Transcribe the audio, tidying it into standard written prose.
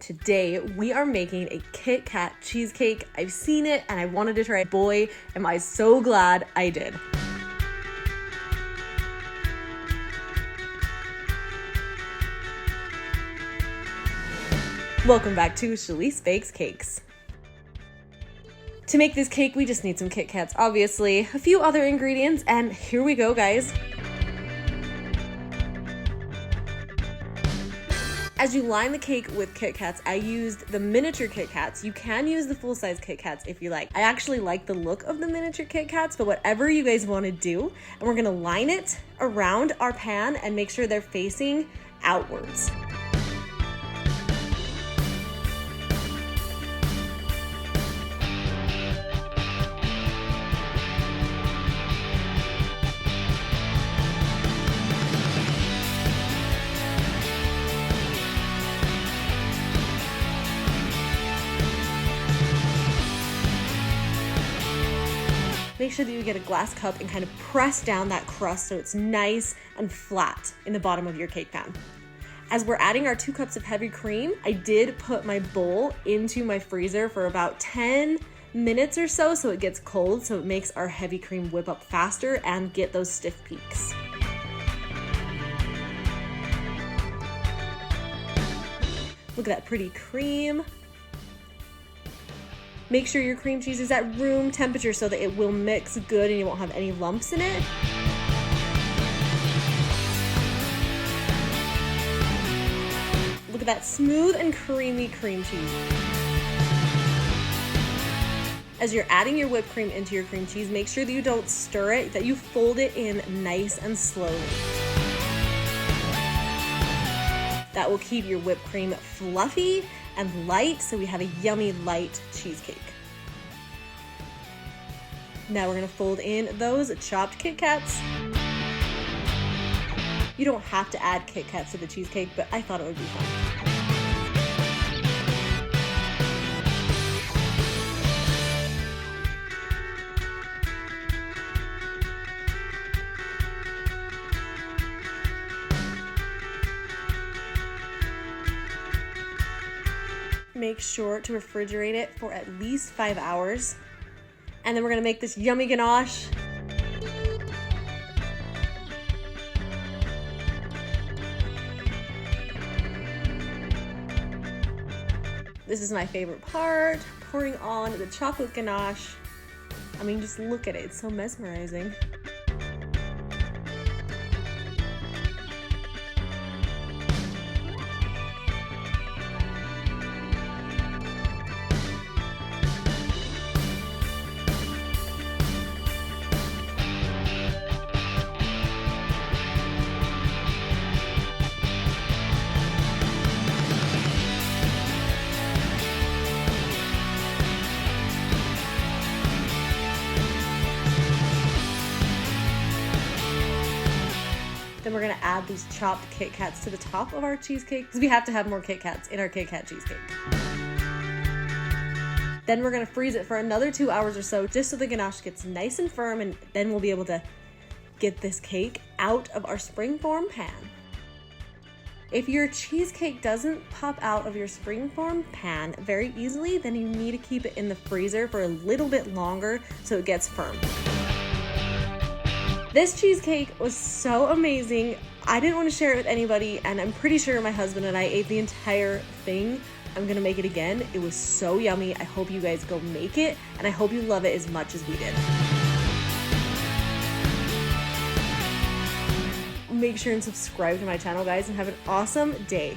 Today, we are making a Kit Kat cheesecake. I've seen it and I wanted to try it. Boy, am I so glad I did. Welcome back to Shalise Bakes Cakes. To make this cake, we just need some Kit Kats, obviously, a few other ingredients, and here we go, guys. As you line the cake with Kit Kats, I used the miniature Kit Kats. You can use the full-size Kit Kats if you like. I actually like the look of the miniature Kit Kats, but whatever you guys want to do. And we're gonna line it around our pan and make sure they're facing outwards. Make sure that you get a glass cup and kind of press down that crust so it's nice and flat in the bottom of your cake pan. As we're adding our 2 cups of heavy cream, I did put my bowl into my freezer for about 10 minutes or so it gets cold, so it makes our heavy cream whip up faster and get those stiff peaks. Look at that pretty cream. Make sure your cream cheese is at room temperature so that it will mix good and you won't have any lumps in it. Look at that smooth and creamy cream cheese. As you're adding your whipped cream into your cream cheese, make sure that you don't stir it, that you fold it in nice and slowly. That will keep your whipped cream fluffy and light, so we have a yummy light cheesecake. Now we're gonna fold in those chopped Kit Kats. You don't have to add Kit Kats to the cheesecake, but I thought it would be fun. Make sure to refrigerate it for at least 5 hours. And then we're gonna make this yummy ganache. This is my favorite part, pouring on the chocolate ganache. I mean, just look at it, it's so mesmerizing. Then we're gonna add these chopped Kit Kats to the top of our cheesecake because we have to have more Kit Kats in our Kit Kat cheesecake. Then we're gonna freeze it for another 2 hours or so just so the ganache gets nice and firm, and then we'll be able to get this cake out of our springform pan. If your cheesecake doesn't pop out of your springform pan very easily, then you need to keep it in the freezer for a little bit longer so it gets firm. This cheesecake was so amazing. I didn't want to share it with anybody, and I'm pretty sure my husband and I ate the entire thing. I'm gonna make it again. It was so yummy. I hope you guys go make it, and I hope you love it as much as we did. Make sure and subscribe to my channel, guys, and have an awesome day.